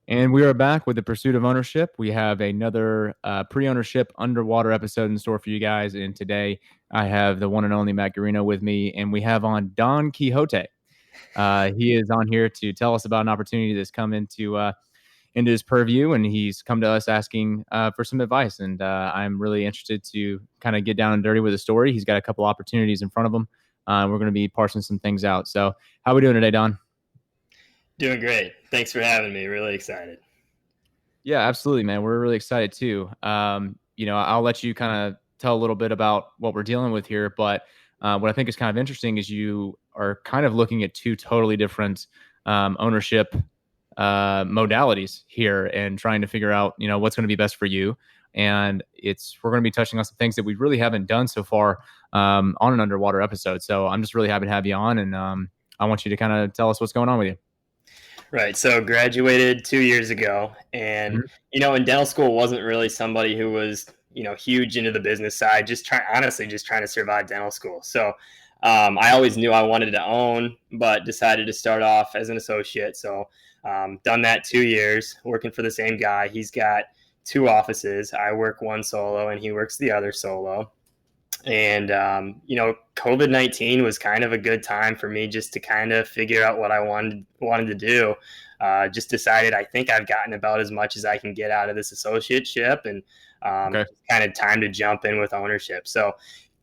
And we are back with the pursuit of ownership. We have another pre-ownership underwater episode in store for you guys. And today I have the one and only Matt Garino with me, and we have on Don Quixote. He is on here to tell us about an opportunity that's come into his purview, and he's come to us asking for some advice. And I'm really interested to kind of get down and dirty with the story. He's got a couple opportunities in front of him. We're going to be parsing some things out. So how are we doing today, Don? Doing great. Thanks for having me. Really excited. Yeah, absolutely, man. We're really excited too. I'll let you kind of tell a little bit about what we're dealing with here, but what I think is kind of interesting is you are kind of looking at two totally different ownership modalities here and trying to figure out, what's going to be best for you. And we're going to be touching on some things that we really haven't done so far on an underwater episode. So I'm just really happy to have you on, and I want you to kind of tell us what's going on with you. Right. So graduated 2 years ago, and in dental school wasn't really somebody who was huge into the business side. Just trying to survive dental school. So I always knew I wanted to own, but decided to start off as an associate. So done that 2 years working for the same guy. He's got two offices. I work one solo, and he works the other solo. And, COVID-19 was kind of a good time for me just to kind of figure out what I wanted to do. Just decided I think I've gotten about as much as I can get out of this associateship, and kind of time to jump in with ownership. So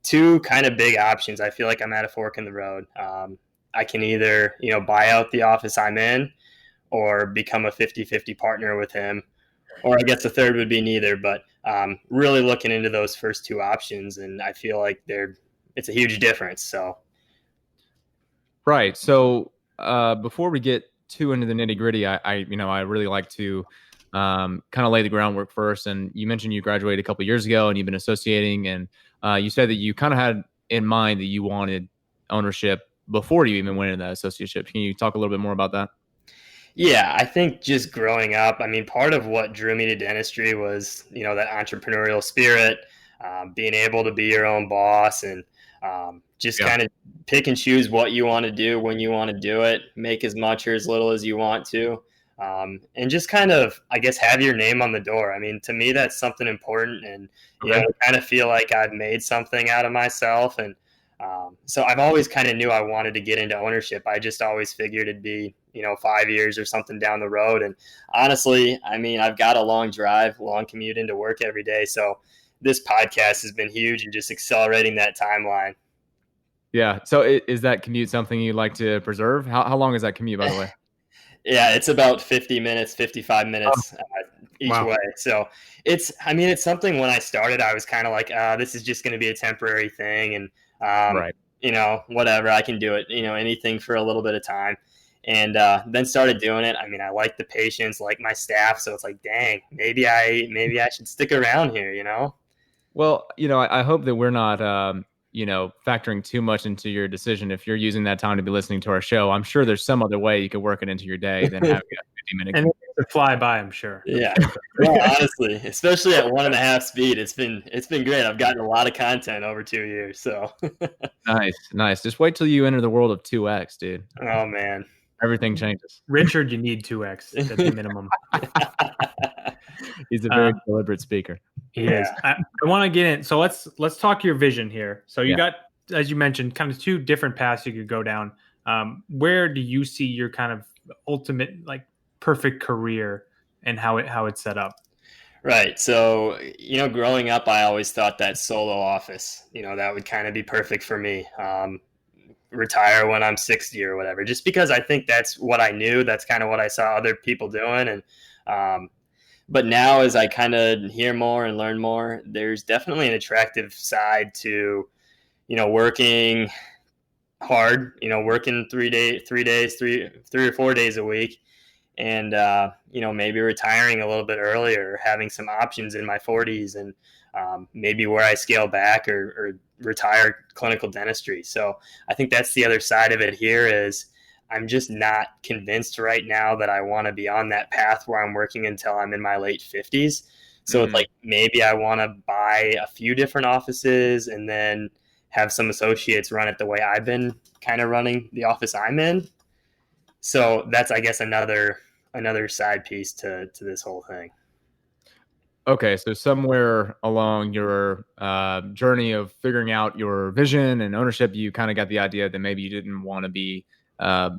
two kind of big options. I feel like I'm at a fork in the road. I can either, buy out the office I'm in or become a 50-50 partner with him. Or I guess the third would be neither, but really looking into those first two options, and I feel like it's a huge difference. So, right. So before we get too into the nitty gritty, I really like to kind of lay the groundwork first. And you mentioned you graduated a couple of years ago, and you've been associating, and you said that you kind of had in mind that you wanted ownership before you even went into that associateship. Can you talk a little bit more about that? Yeah, I think just growing up, part of what drew me to dentistry was, that entrepreneurial spirit, being able to be your own boss, and just kind of pick and choose what you want to do when you want to do it, make as much or as little as you want to, and just kind of, I guess, have your name on the door. To me, that's something important, and I kind of feel like I've made something out of myself, and so I've always kind of knew I wanted to get into ownership. I just always figured it'd be 5 years or something down the road. And honestly, I've got a long commute into work every day. So this podcast has been huge and just accelerating that timeline. Yeah. So is that commute something you'd like to preserve? How long is that commute, by the way? Yeah, it's about 50 minutes, 55 minutes each way. So it's something. When I started, I was kind of like, this is just going to be a temporary thing. And, whatever, I can do it, anything for a little bit of time. And then started doing it. I like the patients, like my staff. So it's like, dang, maybe I should stick around here, Well, I hope that we're not, factoring too much into your decision. If you're using that time to be listening to our show, I'm sure there's some other way you could work it into your day than having a 50-minute. And to fly by, I'm sure. Yeah. Well, honestly, especially at 1.5 speed, it's been great. I've gotten a lot of content over 2 years. So nice. Just wait till you enter the world of 2X, dude. Oh man. Everything changes. Richard, you need 2X at the minimum. He's a very deliberate speaker. He is. I want to get in. So let's talk your vision here. So you got, as you mentioned, kind of two different paths you could go down. Where do you see your kind of ultimate, like, perfect career and how it's set up? Right. So, growing up, I always thought that solo office, that would kind of be perfect for me. Retire when I'm 60 or whatever, just because I think that's what I knew. That's kind of what I saw other people doing. And, but now as I kind of hear more and learn more, there's definitely an attractive side to, working hard, working 3 or 4 days a week, and, maybe retiring a little bit earlier, having some options in my 40s, and maybe where I scale back or retire clinical dentistry. So I think that's the other side of it here is I'm just not convinced right now that I want to be on that path where I'm working until I'm in my late 50s. So it's like, maybe I want to buy a few different offices and then have some associates run it the way I've been kind of running the office I'm in. So that's, I guess, another another side piece to this whole thing. Okay, so somewhere along your journey of figuring out your vision and ownership, you kind of got the idea that maybe you didn't want to be uh,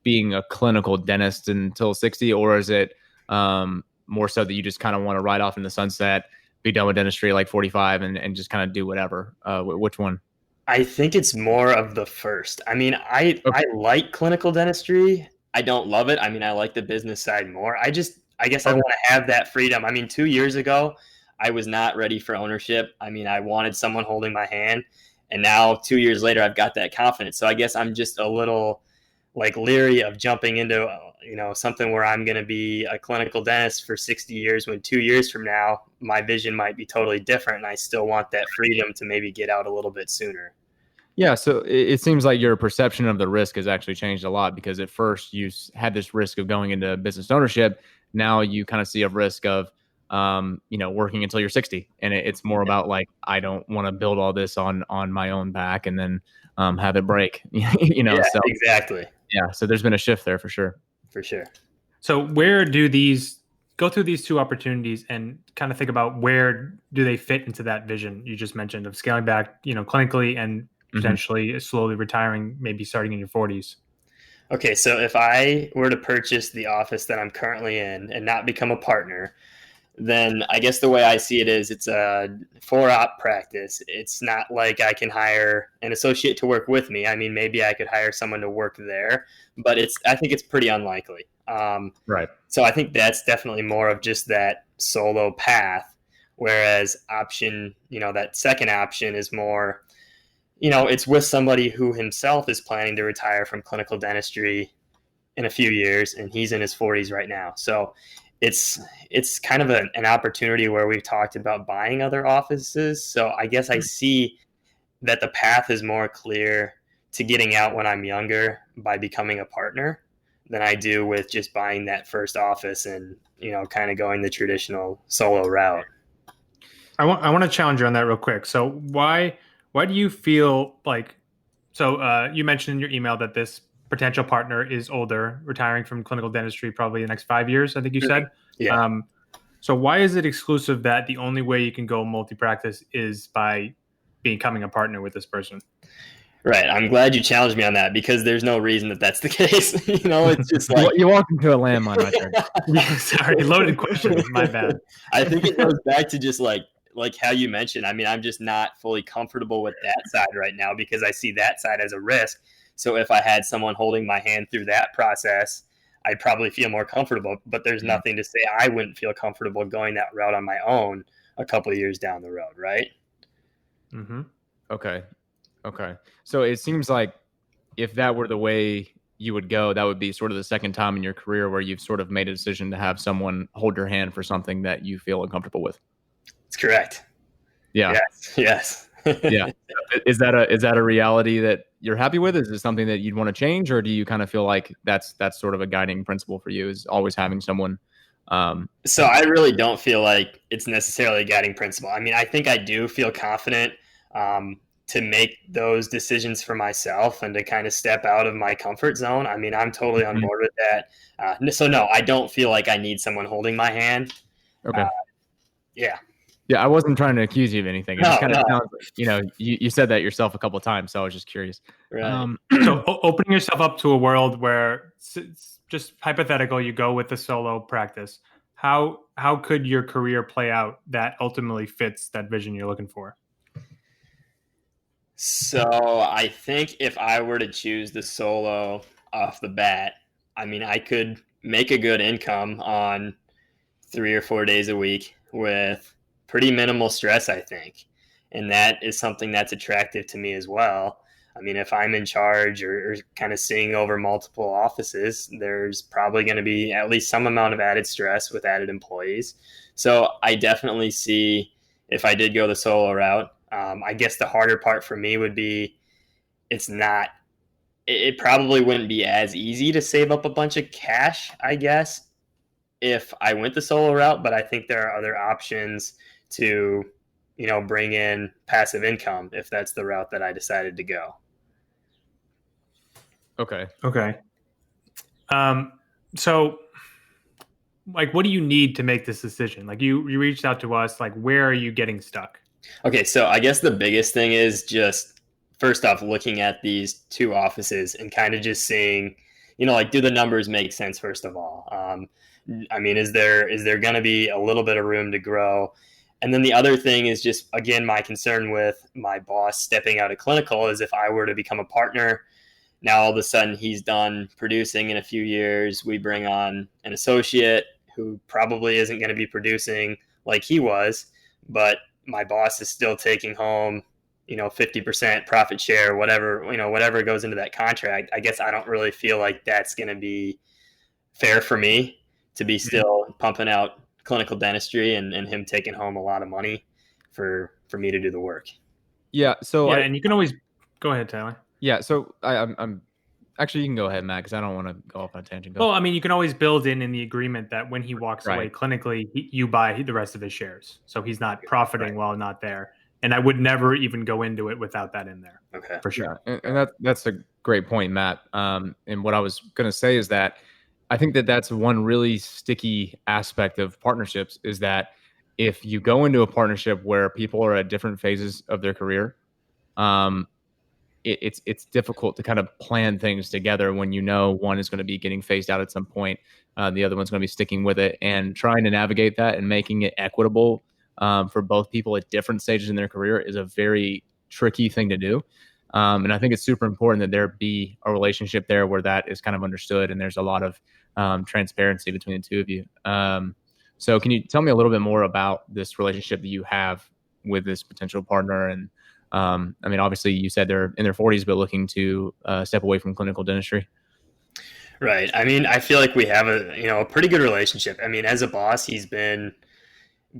being a clinical dentist until 60, or is it more so that you just kind of want to ride off in the sunset, be done with dentistry like 45 and just kind of do whatever? Which one? I think it's more of the first. I mean, I Okay. like clinical dentistry. I don't love it. I mean, I like the business side more. I guess I Okay. want to have that freedom. I mean, 2 years ago, I was not ready for ownership. I mean, I wanted someone holding my hand, and now 2 years later, I've got that confidence. So I guess I'm just a little like leery of jumping into something where I'm going to be a clinical dentist for 60 years when 2 years from now my vision might be totally different, and I still want that freedom to maybe get out a little bit sooner. Yeah, so it seems like your perception of the risk has actually changed a lot, because at first you had this risk of going into business ownership. Now you kind of see a risk of, working until you're 60, and it's more about like, I don't want to build all this on my own back and then have it break. Yeah, So exactly. yeah, so there's been a shift there for sure. For sure. So where do these go through these two opportunities and kind of think about where do they fit into that vision you just mentioned of scaling back, clinically and Mhm. potentially slowly retiring, maybe starting in your 40s? Okay, so if I were to purchase the office that I'm currently in and not become a partner, then I guess the way I see it is it's a four-op practice. It's not like I can hire an associate to work with me. I mean, maybe I could hire someone to work there, but I think it's pretty unlikely. Right. So I think that's definitely more of just that solo path, whereas that second option is more, it's with somebody who himself is planning to retire from clinical dentistry in a few years, and he's in his 40s right now. So it's kind of an opportunity where we've talked about buying other offices. So I guess I see that the path is more clear to getting out when I'm younger by becoming a partner than I do with just buying that first office and kind of going the traditional solo route. I want to challenge you on that real quick. So why do you feel like you mentioned in your email that this potential partner is older, retiring from clinical dentistry probably the next 5 years, I think you said. Yeah. So why is it exclusive that the only way you can go multi-practice is by becoming a partner with this person? Right. I'm glad you challenged me on that, because there's no reason that that's the case. It's just like You walked into a landmine right there. Yeah, sorry, loaded question. My bad. I think it goes back to just like how you mentioned. I mean, I'm just not fully comfortable with that side right now because I see that side as a risk. So if I had someone holding my hand through that process, I'd probably feel more comfortable. But there's nothing to say I wouldn't feel comfortable going that route on my own a couple of years down the road, right? Mm-hmm. Okay. So it seems like if that were the way you would go, that would be sort of the second time in your career where you've sort of made a decision to have someone hold your hand for something that you feel uncomfortable with. That's correct. Yeah. Yes. Yeah. Is that a reality that you're happy with? Is it something that you'd want to change, or do you kind of feel like that's sort of a guiding principle for you, is always having someone? So I really don't feel like it's necessarily a guiding principle. I mean, I think I do feel confident to make those decisions for myself and to kind of step out of my comfort zone. I mean, I'm totally on board with that. So no, I don't feel like I need someone holding my hand. Okay. Yeah. Yeah, I wasn't trying to accuse you of anything. It just kind of No. sounds, you said that yourself a couple of times, so I was just curious. Right. So opening yourself up to a world where it's just hypothetical, you go with the solo practice. How could your career play out that ultimately fits that vision you're looking for? So I think if I were to choose the solo off the bat, I mean, I could make a good income on 3 or 4 days a week with pretty minimal stress, I think. And that is something that's attractive to me as well. I mean, if I'm in charge or kind of seeing over multiple offices, there's probably going to be at least some amount of added stress with added employees. So I definitely see, if I did go the solo route, I guess the harder part for me would be it probably wouldn't be as easy to save up a bunch of cash, I guess, if I went the solo route, but I think there are other options to, bring in passive income if that's the route that I decided to go. Okay. So like, what do you need to make this decision? Like you reached out to us, like, where are you getting stuck? Okay, so I guess the biggest thing is just first off looking at these two offices and kind of just seeing, like, do the numbers make sense first of all? I mean, is there going to be a little bit of room to grow? And then the other thing is just, again, my concern with my boss stepping out of clinical is if I were to become a partner, now all of a sudden he's done producing in a few years. We bring on an associate who probably isn't going to be producing like he was, but my boss is still taking home, 50% profit share, whatever goes into that contract. I guess I don't really feel like that's going to be fair for me to be still pumping out clinical dentistry and him taking home a lot of money for me to do the work. Yeah. So yeah, and you can always go ahead, Tyler. Yeah. So I'm actually, you can go ahead, Matt, because I don't want to go off on a tangent. Well, I mean, you can always build in the agreement that when he walks away clinically, you buy the rest of his shares. So he's not profiting while not there. And I would never even go into it without that in there. Okay. For sure. Yeah. And that's a great point, Matt. And what I was going to say is that I think that that's one really sticky aspect of partnerships is that if you go into a partnership where people are at different phases of their career, it's difficult to kind of plan things together when one is going to be getting phased out at some point, the other one's going to be sticking with it, and trying to navigate that and making it equitable for both people at different stages in their career is a very tricky thing to do. And I think it's super important that there be a relationship there where that is kind of understood and there's a lot of transparency between the two of you. So can you tell me a little bit more about this relationship that you have with this potential partner? And I mean, obviously you said they're in their 40s, but looking to step away from clinical dentistry. Right. I mean, I feel like we have a pretty good relationship. I mean, as a boss, he's been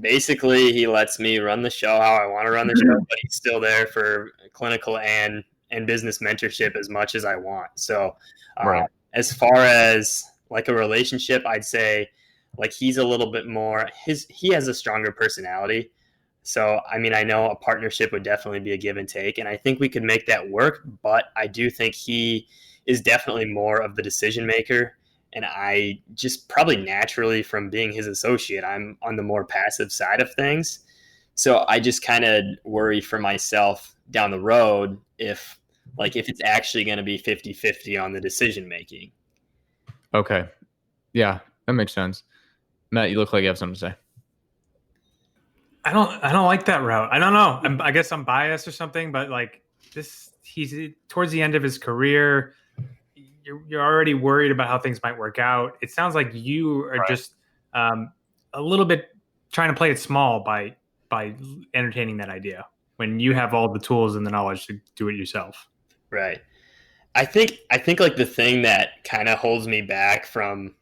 basically, he lets me run the show how I want to run the show, but he's still there for clinical and business mentorship as much as I want. So as far as like a relationship, I'd say like he's a little bit more, he has a stronger personality. So, I mean, I know a partnership would definitely be a give and take, and I think we could make that work, but I do think he is definitely more of the decision maker. And I just probably naturally from being his associate, I'm on the more passive side of things. So I just kind of worry for myself down the road if it's actually going to be 50-50 on the decision making. Okay. Yeah, that makes sense. Matt, you look like you have something to say. I don't like that route. I don't know. I guess I'm biased or something, but like this, he's towards the end of his career. You're already worried about how things might work out. It sounds like you are just a little bit trying to play it small by entertaining that idea when you have all the tools and the knowledge to do it yourself. Right. I think like the thing that kind of holds me back from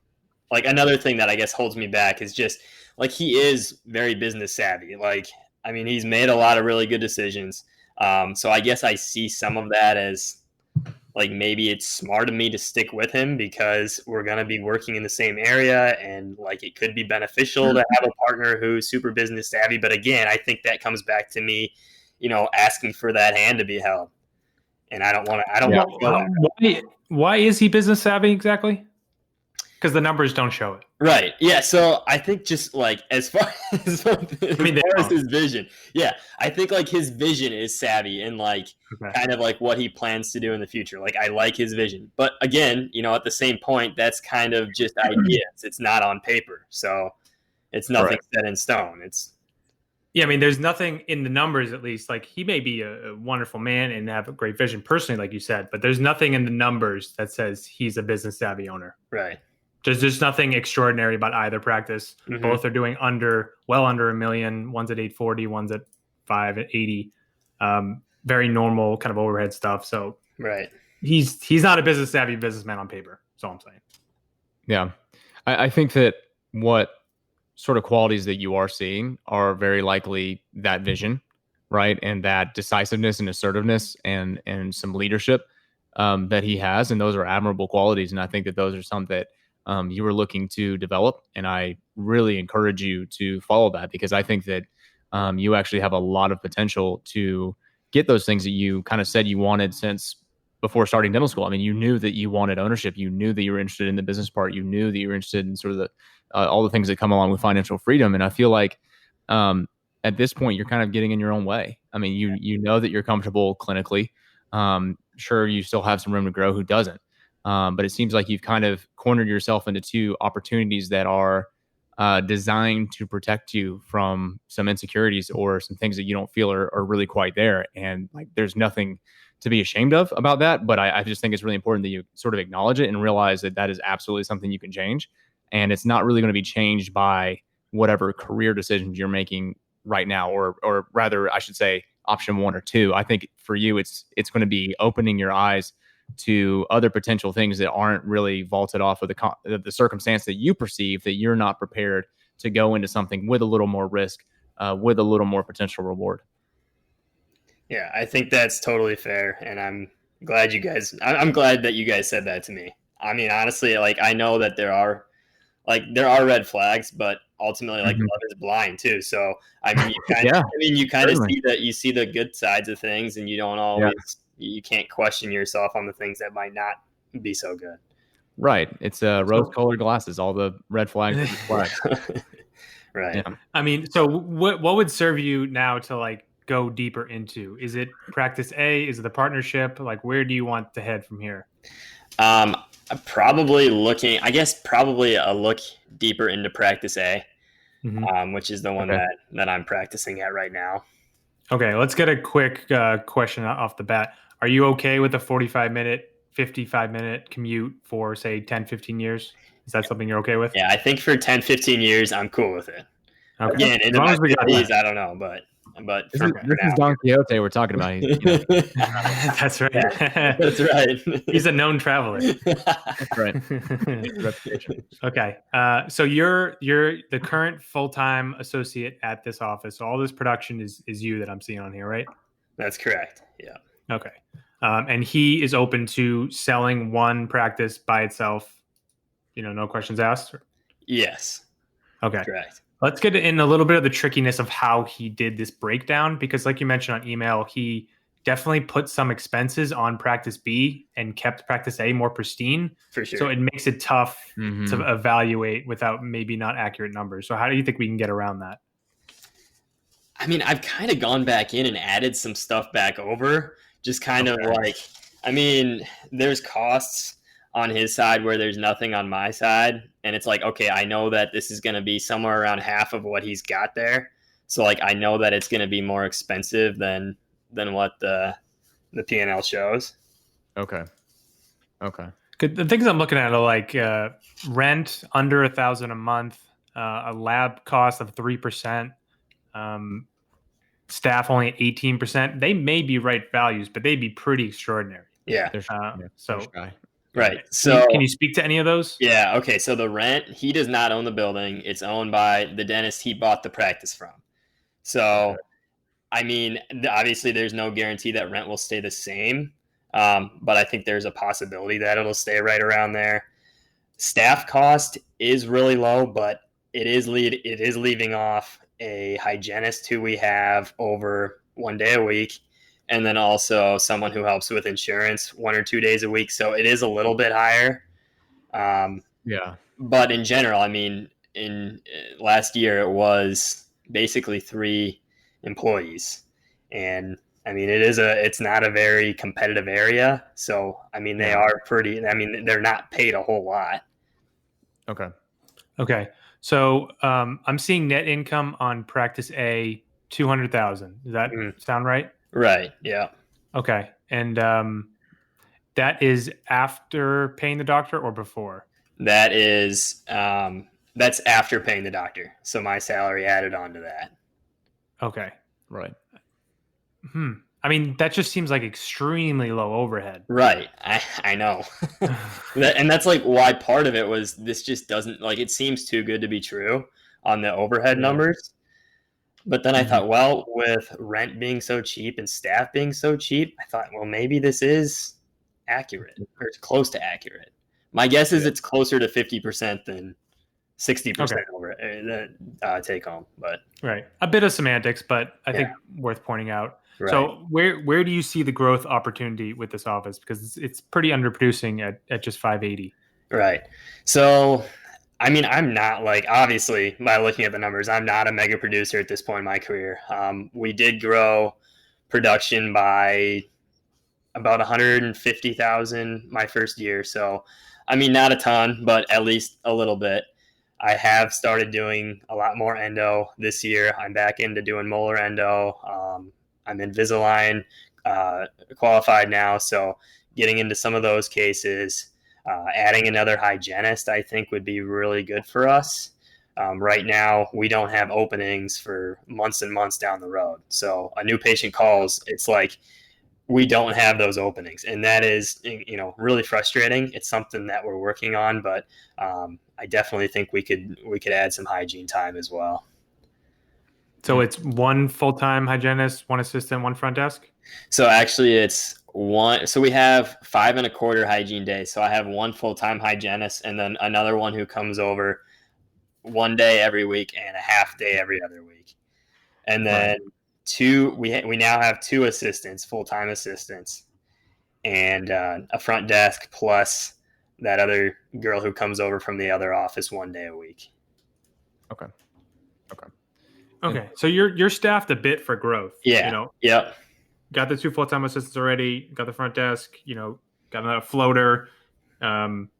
like another thing that I guess holds me back is just like he is very business savvy. Like, I mean, he's made a lot of really good decisions. So I guess I see some of that as like maybe it's smart of me to stick with him because we're going to be working in the same area and like it could be beneficial to have a partner who's super business savvy. But again, I think that comes back to me, asking for that hand to be held. And I don't want to. Why is he business savvy exactly? Because the numbers don't show it. Right. Yeah. So I think just like as far as his vision, I think like his vision is savvy and like kind of like what he plans to do in the future. Like I like his vision, but again, at the same point, that's kind of just ideas. It's not on paper, so it's nothing set in stone. I mean, there's nothing in the numbers, at least. Like he may be a wonderful man and have a great vision personally, like you said, but there's nothing in the numbers that says he's a business savvy owner. Right. There's nothing extraordinary about either practice. Mm-hmm. Both are doing well under $1 million. One's at 840, one's at 580. Very normal kind of overhead stuff. So he's not a business savvy businessman on paper. That's all I'm saying. Yeah. I think that what sort of qualities that you are seeing are very likely that vision, right? And that decisiveness and assertiveness and some leadership that he has. And those are admirable qualities. And I think that those are some that you were looking to develop. And I really encourage you to follow that because I think that you actually have a lot of potential to get those things that you kind of said you wanted since before starting dental school. I mean, you knew that you wanted ownership. You knew that you were interested in the business part. You knew that you were interested in sort of all the things that come along with financial freedom. And I feel like at this point, you're kind of getting in your own way. I mean, you know that you're comfortable clinically. Sure, you still have some room to grow. Who doesn't? But it seems like you've kind of cornered yourself into two opportunities that are designed to protect you from some insecurities or some things that you don't feel are really quite there. And like, there's nothing to be ashamed of about that. But I just think it's really important that you sort of acknowledge it and realize that that is absolutely something you can change. And it's not really going to be changed by whatever career decisions you're making right now, or rather, I should say, option 1 or 2. I think for you, it's going to be opening your eyes to other potential things that aren't really vaulted off of the circumstance that you perceive, that you're not prepared to go into something with a little more risk, with a little more potential reward. Yeah, I think that's totally fair. And I'm glad that you guys said that to me. I mean, honestly, like, I know that there are red flags, but ultimately, like, love is blind too. So, I mean, you kind of see the good sides of things, and you don't always, you can't question yourself on the things that might not be so good. Right. It's rose-colored glasses. All the red flags are flags. Right. Yeah. I mean, so what would serve you now to like go deeper into? Is it practice A? Is it the partnership? Like, where do you want to head from here? Probably a look deeper into practice A, which is the one that I'm practicing at right now. Okay, let's get a quick question off the bat. Are you okay with a 45-minute, 55-minute commute for, say, 10, 15 years? Is that something you're okay with? Yeah, I think for 10, 15 years, I'm cool with it. Okay. Again, in my 50s, I don't know, but this is Don Quixote we're talking about. That's right. Yeah, that's right. He's a known traveler. That's right. Okay. So you're the current full-time associate at this office. So all this production is you that I'm seeing on here, right? That's correct. Yeah. Okay. And he is open to selling one practice by itself, no questions asked? Yes. Okay. Correct. Let's get in a little bit of the trickiness of how he did this breakdown, because like you mentioned on email, he definitely put some expenses on practice B and kept practice A more pristine. For sure. So it makes it tough to evaluate without maybe not accurate numbers. So how do you think we can get around that? I mean, I've kind of gone back in and added some stuff back over, just kind of like, I mean, there's costs on his side where there's nothing on my side. And it's like, okay, I know that this is going to be somewhere around half of what he's got there. So like, I know that it's going to be more expensive than what the P&L shows. Okay. Good. The things I'm looking at are like rent under $1,000 a month, a lab cost of 3%, staff only at 18%. They may be right values, but they'd be pretty extraordinary. Yeah. Right. So can you speak to any of those? Yeah. Okay. So the rent, he does not own the building. It's owned by the dentist he bought the practice from. So, I mean, obviously there's no guarantee that rent will stay the same. But I think there's a possibility that it'll stay right around there. Staff cost is really low, but it is leaving off a hygienist who we have over 1 day a week. And then also someone who helps with insurance 1 or 2 days a week. So it is a little bit higher. But in general, I mean, in last year, it was basically 3 employees. And I mean, it's not a very competitive area. So, I mean, they're not paid a whole lot. Okay. So I'm seeing net income on practice A, 200,000. Does that sound right? Right. Yeah. Okay. And that is after paying the doctor or before? That is that's after paying the doctor. So my salary added on to that. Okay. Right. I mean, that just seems like extremely low overhead. Right. I know. And that's like why part of it was this just doesn't, like, it seems too good to be true on the overhead numbers. But then I thought, well, with rent being so cheap and staff being so cheap, I thought, well, maybe this is accurate or it's close to accurate. My guess is it's closer to 50% than 60% over take home. But right, a bit of semantics, but I think worth pointing out. Right. So where do you see the growth opportunity with this office? Because it's pretty underproducing at just 580. Right. So I mean, I'm not like, obviously, by looking at the numbers, I'm not a mega producer at this point in my career. We did grow production by about 150,000 my first year. So, I mean, not a ton, but at least a little bit. I have started doing a lot more endo this year. I'm back into doing molar endo. I'm Invisalign qualified now. So, getting into some of those cases, adding another hygienist, I think would be really good for us. Right now, we don't have openings for months and months down the road. So, a new patient calls, it's like, we don't have those openings, and that is, really frustrating. It's something that we're working on, but I definitely think we could add some hygiene time as well. So it's one full-time hygienist, one assistant, one front desk? So actually, it's one. So we have 5.25 hygiene days. So I have one full-time hygienist, and then another one who comes over one day every week and a half day every other week, and then Right. two. We now have two assistants, full-time assistants, and a front desk plus that other girl who comes over from the other office one day a week. Okay. Okay. Okay. So you're staffed a bit for growth. Yeah. You know, Yep. got the two full-time assistants already, got the front desk, got a floater, um,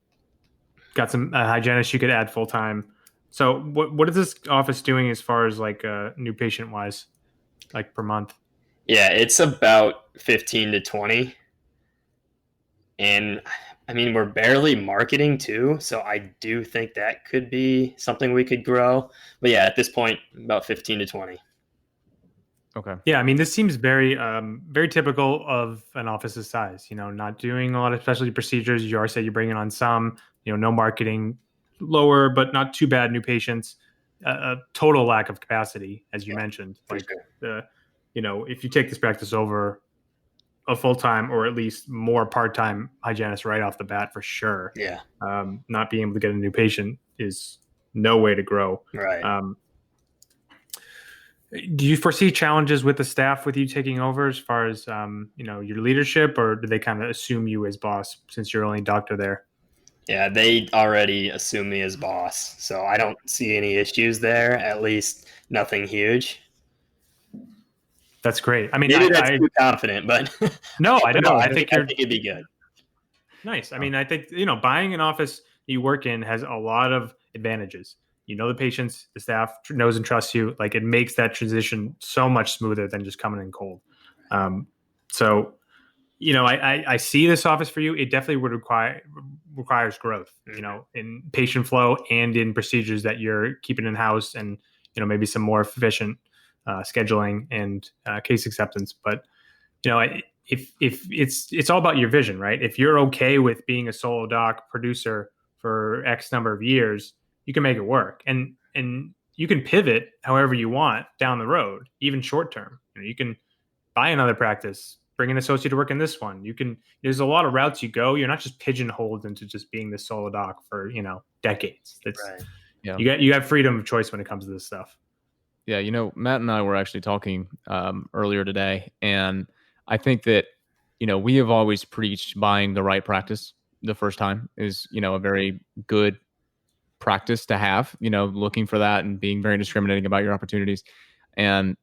got some hygienists you could add full-time. So what is this office doing as far as like new patient wise, like per month? Yeah, it's about 15 to 20. And I mean, we're barely marketing too. So I do think that could be something we could grow. But yeah, at this point, about 15 to 20. Okay. Yeah, I mean, this seems very typical of an office's size. Not doing a lot of specialty procedures. You already said you're bringing on some. No marketing, lower but not too bad new patients. A total lack of capacity, as you Yeah, mentioned. for Like sure. if you take this practice over, a full time or at least more part time hygienist right off the bat for sure. Yeah. Not being able to get a new patient is no way to grow. Right. Do you foresee challenges with the staff with you taking over as far as your leadership, or do they kind of assume you as boss since you're only doctor there? Yeah, they already assume me as boss. So I don't see any issues there, at least nothing huge. That's great. I mean, Maybe that's too confident, but no, I no, know. I I think think I you're think it'd be good. nice. I mean, I think buying an office you work in has a lot of advantages. The patients, the staff knows and trusts you. Like it makes that transition so much smoother than just coming in cold. So I see this office for you. It definitely would requires growth, in patient flow and in procedures that you're keeping in house, and maybe some more efficient scheduling and case acceptance. But if it's all about your vision, right? If you're okay with being a solo doc producer for X number of years, you can make it work, and you can pivot however you want down the road, even short term. You can buy another practice, bring an associate to work in this one. There's a lot of routes you go. You're not just pigeonholed into just being this solo doc for, decades. Right. Yeah. You have freedom of choice when it comes to this stuff. Yeah. Matt and I were actually talking earlier today, and I think that, we have always preached buying the right practice the first time is, a very good practice to have, looking for that and being very discriminating about your opportunities. And,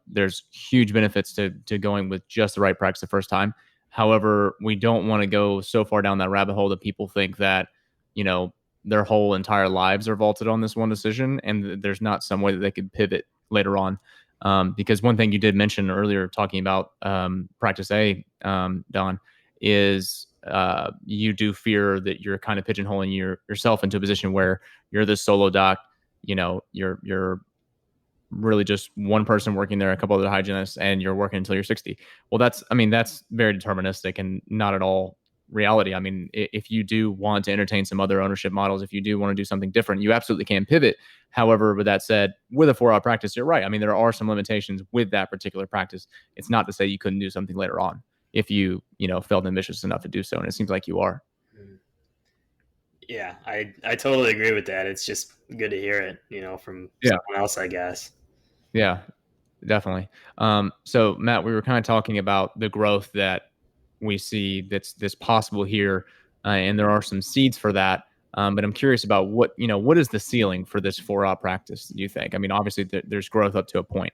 there's huge benefits to going with just the right practice the first time. However, we don't want to go so far down that rabbit hole that people think that, their whole entire lives are vaulted on this one decision, and there's not some way that they could pivot later on. Because one thing you did mention earlier, talking about practice A, Don, is you do fear that you're kind of pigeonholing yourself into a position where you're this solo doc. You're really just one person working there, a couple other hygienists, and you're working until you're 60. Well, that's very deterministic and not at all reality. I mean, if you do want to entertain some other ownership models, if you do want to do something different, you absolutely can pivot. However, with that said, with a 4-hour practice, you're right. I mean, there are some limitations with that particular practice. It's not to say you couldn't do something later on if you, felt ambitious enough to do so. And it seems like you are. Yeah, I totally agree with that. It's just good to hear it, from someone else, I guess. Yeah, definitely. So Matt, we were kind of talking about the growth that we see that's possible here, and there are some seeds for that. But I'm curious about what is the ceiling for this 4-op practice, do you think? I mean, obviously there's growth up to a point.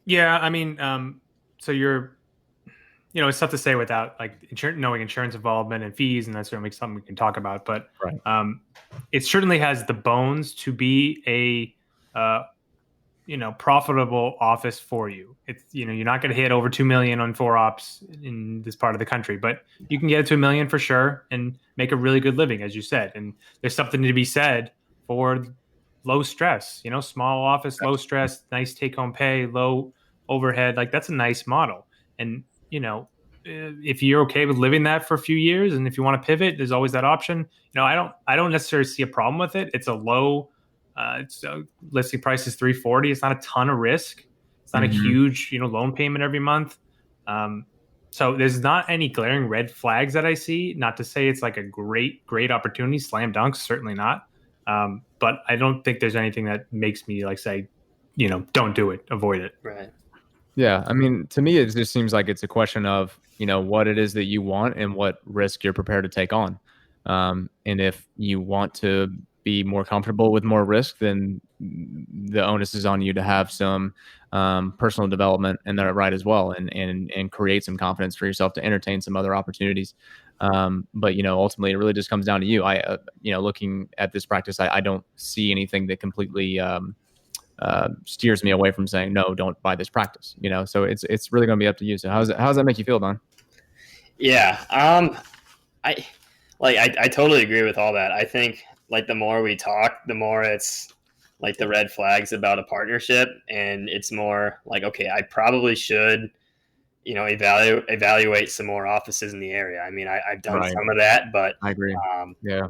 Yeah, I mean, so it's tough to say without like knowing insurance involvement and fees, and that's certainly something we can talk about. But Right. It certainly has the bones to be a profitable office for you. It's you're not going to hit over 2 million on 4-ops in this part of the country, but you can get it to 1 million for sure and make a really good living, as you said. And there's something to be said for low stress. Small office, low stress, nice take home pay, low overhead. Like that's a nice model. And if you're okay with living that for a few years, and if you want to pivot, there's always that option. I don't necessarily see a problem with it. It's a low, listing price is 340. It's not a ton of risk. It's not a huge, loan payment every month. So there's not any glaring red flags that I see. Not to say it's like a great opportunity, slam dunks, certainly not. But I don't think there's anything that makes me like say, don't do it, avoid it. Right. Yeah, I mean, to me, it just seems like it's a question of what it is that you want and what risk you're prepared to take on. And if you want to be more comfortable with more risk, then the onus is on you to have some personal development and that right as well, and create some confidence for yourself to entertain some other opportunities. But ultimately, it really just comes down to you. Looking at this practice, I don't see anything that completely steers me away from saying no, don't buy this practice. So it's really going to be up to you. So how does that make you feel, Don? Yeah. I totally agree with all that. I think like the more we talk, the more it's like the red flags about a partnership, and it's more like, okay, I probably should, evaluate some more offices in the area. I mean, I've done some of that, but I agree. Yeah.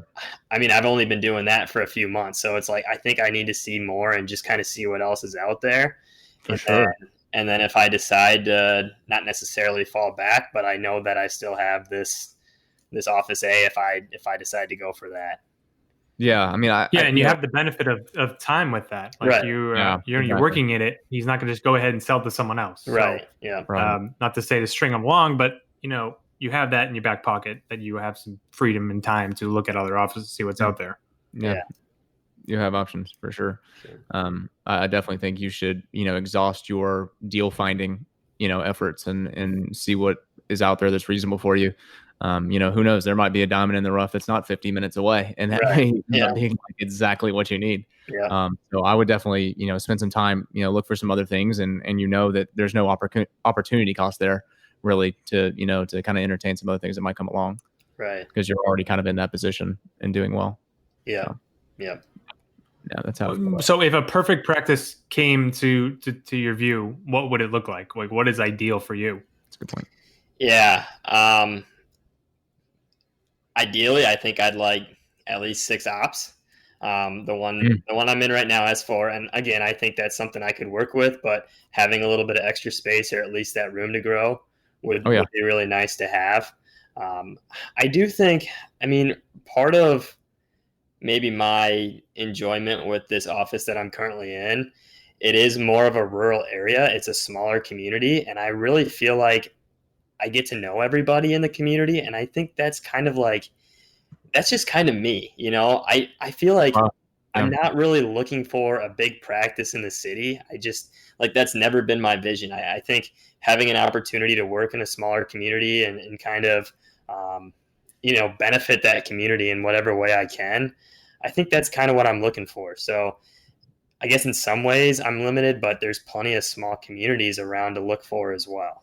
I mean, I've only been doing that for a few months. So it's like, I think I need to see more and just kind of see what else is out there. For sure. And then if I decide to not necessarily fall back, but I know that I still have this office A if I decide to go for that. Yeah, I mean, and you have the benefit of time with that. Like right. You're working in it. He's not going to just go ahead and sell to someone else. Right. So, yeah. Right. Not to say to string them along, but you have that in your back pocket, that you have some freedom and time to look at other offices, see what's out there. Yeah. You have options for sure. I definitely think you should, exhaust your deal finding, efforts and see what is out there that's reasonable for you. Who knows? There might be a diamond in the rough that's not 50 minutes away, and that may end up being like exactly what you need. Yeah. So I would definitely, spend some time, look for some other things, and that there's no opportunity cost there really to kind of entertain some other things that might come along. Right. Because you're already kind of in that position and doing well. Yeah. So. Yeah. Yeah, that's how. So if a perfect practice came to your view, what would it look like? Like, what is ideal for you? That's a good point. Yeah. Ideally, I think I'd like at least 6 ops. The one I'm in right now has 4, and again, I think that's something I could work with. But having a little bit of extra space, or at least that room to grow, would be really nice to have. I do think. I mean, part of maybe my enjoyment with this office that I'm currently in, it is more of a rural area. It's a smaller community, and I really feel like I get to know everybody in the community. And I think that's kind of like, that's just kind of me, I feel like I'm not really looking for a big practice in the city. I just like, that's never been my vision. I think having an opportunity to work in a smaller community and kind of, benefit that community in whatever way I can, I think that's kind of what I'm looking for. So I guess in some ways I'm limited, but there's plenty of small communities around to look for as well,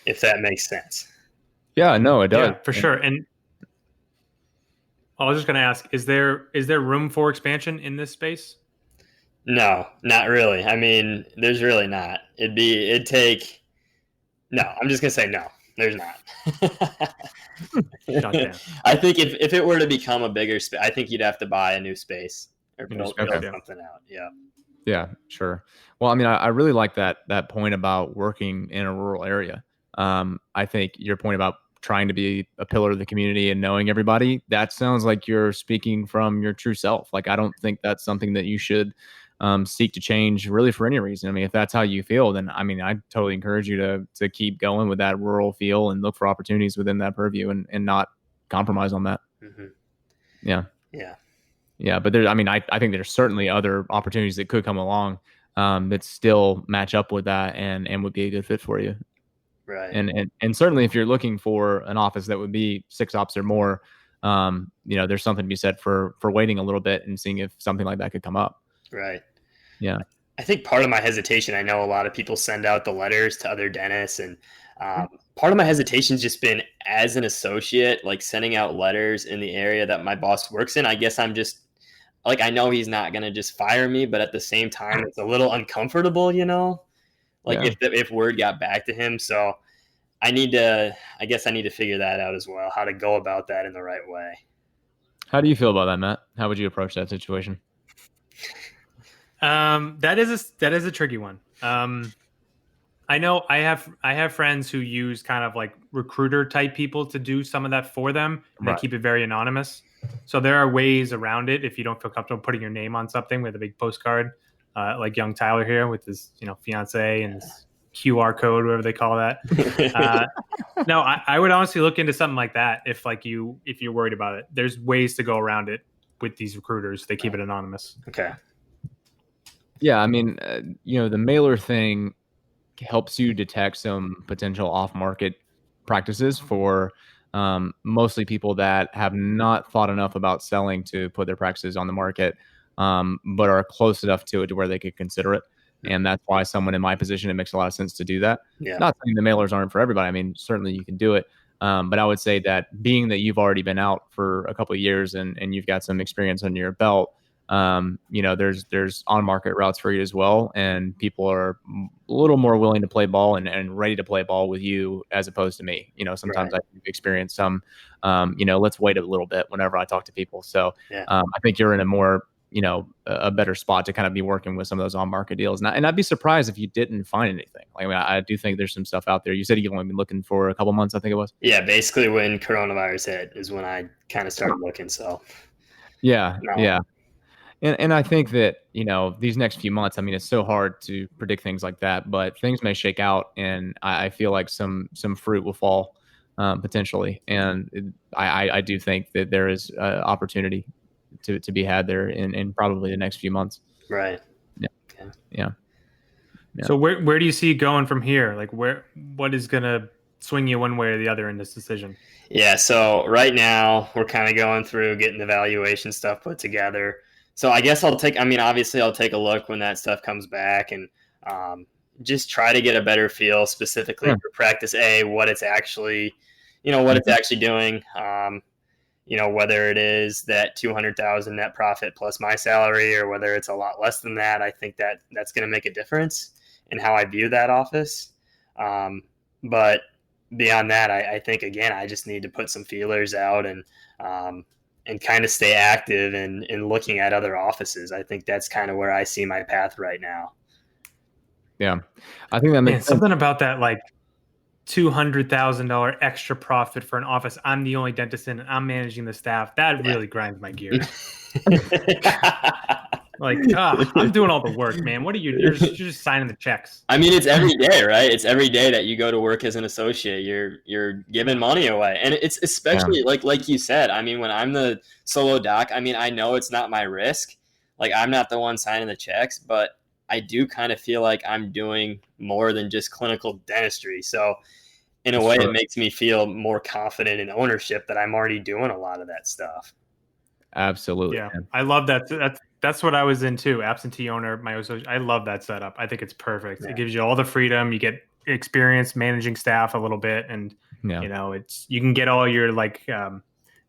if that makes sense. Yeah, no, it does. Yeah, for sure. And I was just going to ask, is there room for expansion in this space? No, not really. I mean, there's really not. I'm just going to say no, there's not. I think if it were to become a bigger space, I think you'd have to buy a new space or build something out. Yeah. Yeah, sure. Well, I mean, I really like that point about working in a rural area. I think your point about trying to be a pillar of the community and knowing everybody, that sounds like you're speaking from your true self. Like, I don't think that's something that you should seek to change really for any reason. I mean, if that's how you feel, then I mean, I totally encourage you to keep going with that rural feel and look for opportunities within that purview and not compromise on that. Mm-hmm. Yeah. Yeah. Yeah. But I mean, I think there's certainly other opportunities that could come along that still match up with that and would be a good fit for you. Right. And certainly if you're looking for an office that would be 6 ops or more, there's something to be said for waiting a little bit and seeing if something like that could come up. Right. Yeah. I think part of my hesitation, I know a lot of people send out the letters to other dentists, and part of my hesitation has just been as an associate, like sending out letters in the area that my boss works in. I guess I'm just like, I know he's not going to just fire me, but at the same time, it's a little uncomfortable, like Yeah. if word got back to him. So I guess I need to figure that out as well, how to go about that in the right way. How do you feel about that, Matt? How would you approach that situation? That is a tricky one. I know I have friends who use kind of like recruiter type people to do some of that for them, and Right. they keep it very anonymous. So there are ways around it if you don't feel comfortable putting your name on something with a big postcard, like young Tyler here with his fiance and his QR code, whatever they call that. No, I would honestly look into something like that if you're worried about it. There's ways to go around it with these recruiters. They keep it anonymous. Okay. Yeah, I mean, the mailer thing helps you detect some potential off-market practices for mostly people that have not thought enough about selling to put their practices on the market, but are close enough to it to where they could consider it. And that's why someone in my position, it makes a lot of sense to do that. Yeah. Not saying the mailers aren't for everybody. I mean, certainly you can do it. But I would say that being that you've already been out for a couple of years and you've got some experience under your belt, there's on market routes for you as well, and people are a little more willing to play ball and ready to play ball with you as opposed to me. Sometimes Right. I've experienced some, let's wait a little bit whenever I talk to people. So Yeah. I think you're in a more a better spot to kind of be working with some of those on market deals. And I'd be surprised if you didn't find anything. Like, I mean, I do think there's some stuff out there. You said you've only been looking for a couple months, I think it was. Yeah, basically when coronavirus hit is when I kind of started looking. So Yeah, no. yeah. And I think that, these next few months, I mean, it's so hard to predict things like that, but things may shake out, and I feel like some fruit will fall potentially. And I do think that there is opportunity to be had there in probably the next few months. Right. Yeah. Okay. Yeah. So where do you see going from here? Like what is going to swing you one way or the other in this decision? Yeah. So right now we're kind of going through getting the valuation stuff put together. So I guess obviously I'll take a look when that stuff comes back and just try to get a better feel specifically for practice A, what it's actually, it's actually doing. Whether it is that 200,000 net profit plus my salary, or whether it's a lot less than that, I think that's going to make a difference in how I view that office. But beyond that, I think, again, I just need to put some feelers out and kind of stay active in looking at other offices. I think that's kind of where I see my path right now. Yeah. I think that makes sense. Something about that, like $200,000 extra profit for an office I'm the only dentist in and I'm managing the staff. That really grinds my gears. Like, I'm doing all the work, man. What are you're just signing the checks. I mean, it's every day, right? It's every day that you go to work as an associate. You're giving money away. And it's especially like you said, I mean, when I'm the solo doc, I mean, I know it's not my risk. Like, I'm not the one signing the checks, but I do kind of feel like I'm doing more than just clinical dentistry. So in a way, it makes me feel more confident in ownership that I'm already doing a lot of that stuff. Absolutely. Yeah. Man. I love that. That's what I was into. Absentee owner, I love that setup. I think it's perfect. Yeah. It gives you all the freedom. You get experience managing staff a little bit, and you can get all your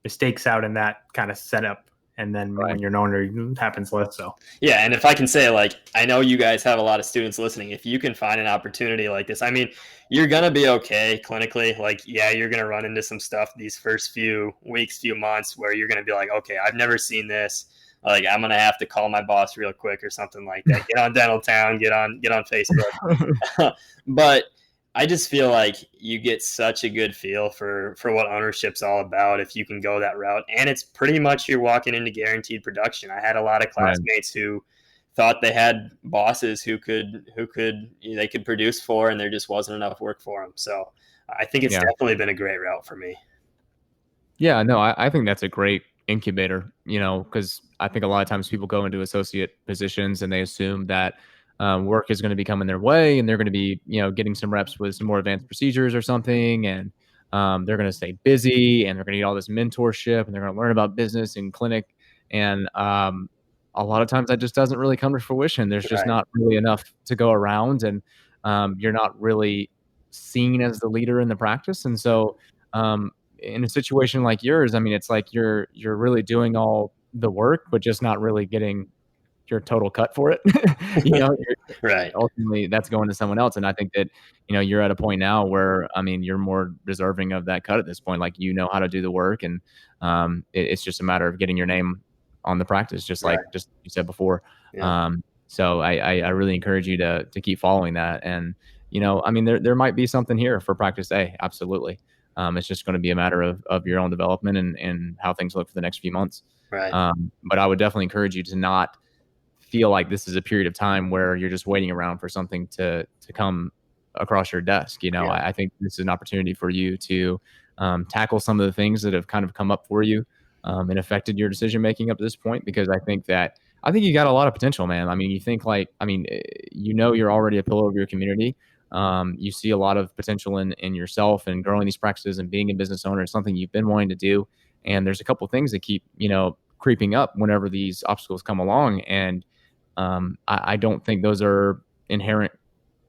mistakes out in that kind of setup. And then when you're an owner, it happens less so. Yeah, and if I can say, I know you guys have a lot of students listening. If you can find an opportunity like this, I mean, you're going to be okay clinically. You're going to run into some stuff these first few weeks, few months where you're going to be like, okay, I've never seen this. I'm going to have to call my boss real quick or something like that. Get on Dental Town, get on Facebook. But I just feel like you get such a good feel for what ownership's all about if you can go that route. And it's pretty much you're walking into guaranteed production. I had a lot of classmates who thought they had bosses who could produce for, and there just wasn't enough work for them. So I think it's definitely been a great route for me. Yeah, no, I think that's a great incubator, because I think a lot of times people go into associate positions and they assume that work is going to be coming their way and they're going to be, getting some reps with some more advanced procedures or something. And they're going to stay busy and they're going to get all this mentorship and they're going to learn about business and clinic. And a lot of times that just doesn't really come to fruition. There's just Right. not really enough to go around. And you're not really seen as the leader in the practice. And so, in a situation like yours, I mean, it's like you're really doing all the work, but just not really getting your total cut for it. Right. Ultimately that's going to someone else. And I think that, you're at a point now where, I mean, you're more deserving of that cut at this point. Like, how to do the work. And it's just a matter of getting your name on the practice, just like Right. just you said before. Yeah. So I really encourage you to keep following that. And, I mean, there might be something here for practice A. Absolutely. It's just going to be a matter of your own development and how things look for the next few months. Right. But I would definitely encourage you to not feel like this is a period of time where you're just waiting around for something to come across your desk. Yeah. I think this is an opportunity for you to tackle some of the things that have kind of come up for you and affected your decision making up to this point. Because I think you got a lot of potential, man. I mean, you're already a pillar of your community. You see a lot of potential in yourself and growing these practices and being a business owner is something you've been wanting to do. And there's a couple of things that keep, creeping up whenever these obstacles come along. And I don't think those are inherent,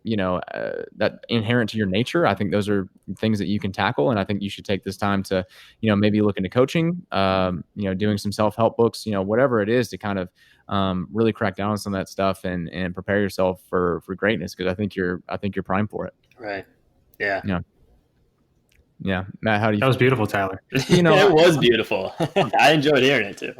that inherent to your nature. I think those are things that you can tackle. And I think you should take this time to, maybe look into coaching, doing some self-help books, whatever it is to kind of really crack down on some of that stuff and prepare yourself for greatness. Cause I think you're primed for it. Right. Yeah. Yeah. Yeah. Matt, how do you That was beautiful, Tyler. It was beautiful. I enjoyed hearing it too.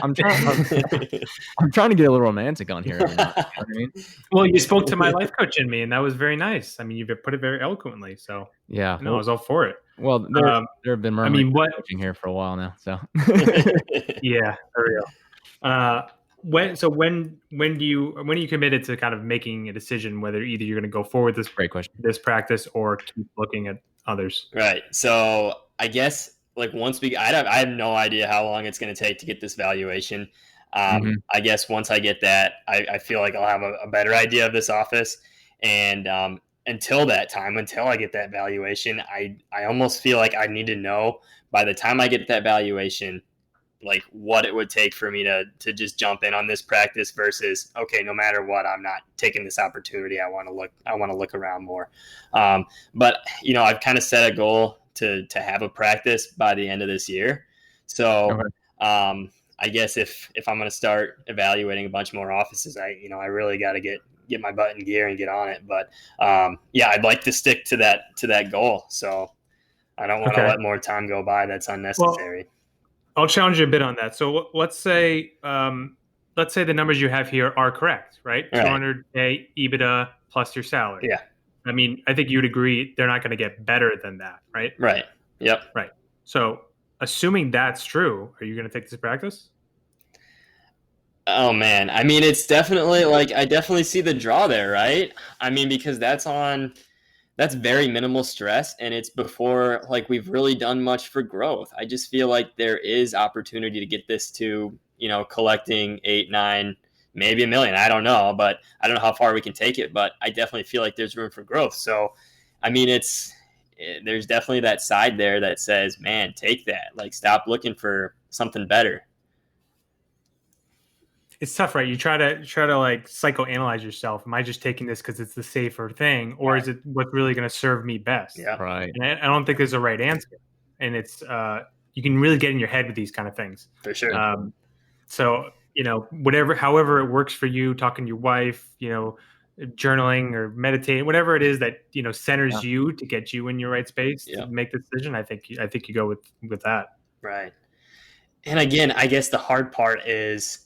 I'm trying to get a little romantic on here. You know what I mean? Well, you spoke to my life coach in me, and that was very nice. I mean, you've put it very eloquently. So yeah, I was all for it. Well, there have been murmurs coaching here for a while now. So yeah, for real. When are you committed to kind of making a decision whether either you're going to go forward with great question, this practice or keep looking at others? Right. So I guess like once I have no idea how long it's going to take to get this valuation. I guess once I get that, I feel like I'll have a better idea of this office. And until that time, until I get that valuation, I almost feel like I need to know by the time I get that valuation, like what it would take for me to just jump in on this practice versus, okay, no matter what, I'm not taking this opportunity. I want to look around more. But I've kind of set a goal to have a practice by the end of this year. So, I guess if I'm going to start evaluating a bunch more offices, I really got to get my butt in gear and get on it. But I'd like to stick to that goal. So I don't want to let more time go by. That's unnecessary. Well, I'll challenge you a bit on that. So let's say the numbers you have here are correct, right? 200K EBITDA plus your salary. Yeah. I mean, I think you'd agree they're not going to get better than that, right? Right. Yep. Right. So assuming that's true, are you going to take this practice? Oh man. I mean, it's definitely I definitely see the draw there, right? I mean, because that's very minimal stress and it's before we've really done much for growth. I just feel like there is opportunity to get this to, collecting 8, 9, maybe $1 million. I don't know, but I don't know how far we can take it, but I definitely feel like there's room for growth. So, I mean, there's definitely that side there that says, man, take that, stop looking for something better. It's tough, right? You try to psychoanalyze yourself. Am I just taking this because it's the safer thing, or is it what's really going to serve me best? Yeah, right. And I don't think there's a right answer. And it's you can really get in your head with these kind of things. For sure. So however it works for you, talking to your wife, journaling or meditating, whatever it is that centers you to get you in your right space to make the decision. I think you go with that. Right. And again, I guess the hard part is,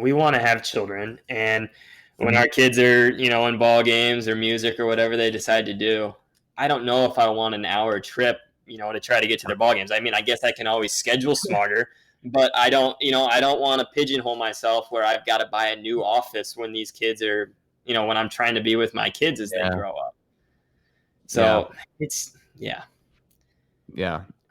we want to have children, and when our kids are, in ball games or music or whatever they decide to do, I don't know if I want an hour trip, to try to get to their ball games. I mean, I guess I can always schedule smarter, but I don't want to pigeonhole myself where I've got to buy a new office when these kids are, when I'm trying to be with my kids as they grow up. So it's. Yeah.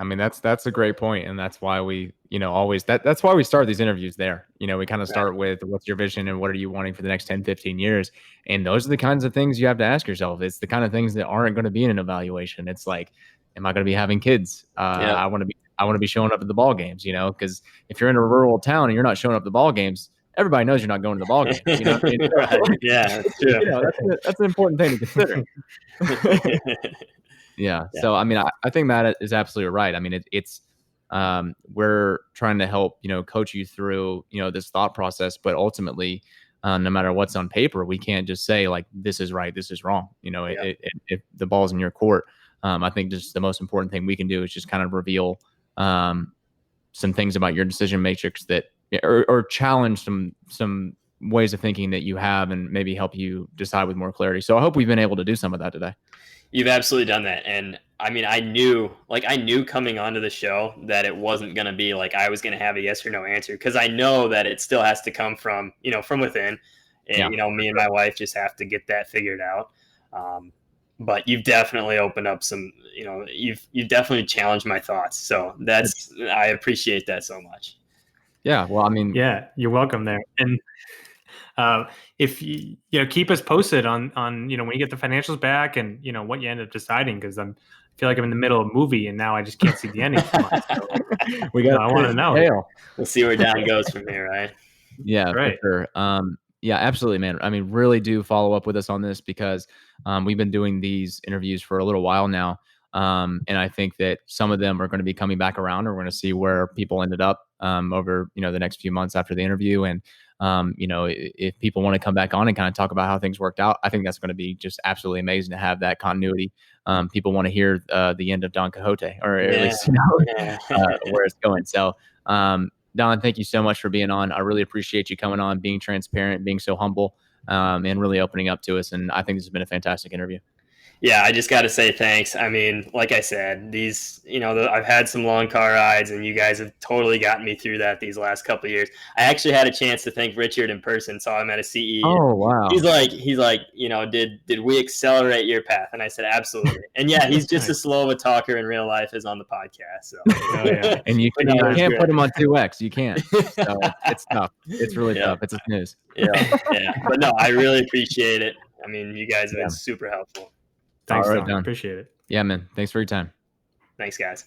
I mean, that's a great point, and that's why we, always that's why we start these interviews there. We kind of start with what's your vision and what are you wanting for the next 10, 15 years? And those are the kinds of things you have to ask yourself. It's the kind of things that aren't going to be in an evaluation. It's like, am I going to be having kids? I want to be showing up at the ball games, because if you're in a rural town and you're not showing up at the ball games, everybody knows you're not going to the ball games. You know what I mean? Right. Yeah, that's true. That's an important thing to consider. Yeah. So, I mean, I think Matt is absolutely right. I mean, it's we're trying to help, coach you through, this thought process, but ultimately, no matter what's on paper, we can't just say like, this is right, this is wrong. If the ball's in your court, I think just the most important thing we can do is just kind of reveal some things about your decision matrix that, or challenge some ways of thinking that you have and maybe help you decide with more clarity. So I hope we've been able to do some of that today. You've absolutely done that. And I mean, I knew coming onto the show that it wasn't going to be like I was going to have a yes or no answer, because I know that it still has to come from, from within. And, me and my wife just have to get that figured out. But you've definitely opened up some, you've definitely challenged my thoughts. So I appreciate that so much. Yeah. Well, I mean, yeah, you're welcome there. And if you keep us posted on when you get the financials back and what you end up deciding, because I feel like I'm in the middle of a movie and now I just can't see the ending. So, I want to know. We'll see where down goes from here, right? Yeah, right. For sure. Yeah, absolutely, man. I mean, really do follow up with us on this, because we've been doing these interviews for a little while now. And I think that some of them are going to be coming back around, or we're going to see where people ended up over, the next few months after the interview. And, if people want to come back on and kind of talk about how things worked out, I think that's going to be just absolutely amazing to have that continuity. People want to hear the end of Don Quixote, or at least, where it's going. So, Don, thank you so much for being on. I really appreciate you coming on, being transparent, being so humble, and really opening up to us. And I think this has been a fantastic interview. Yeah, I just got to say thanks. I mean, like I said, these, I've had some long car rides, and you guys have totally gotten me through that these last couple of years. I actually had a chance to thank Richard in person. Saw him at a CE. Oh, wow. He's like, did we accelerate your path? And I said, absolutely. And yeah, he's just as slow of a talker in real life as on the podcast. So, and you can't put him on 2X. You can't. So it's tough. It's really tough. It's a snooze. Yeah. But no, I really appreciate it. I mean, you guys have been super helpful. Thanks, Don. Appreciate it. Yeah, man. Thanks for your time. Thanks, guys.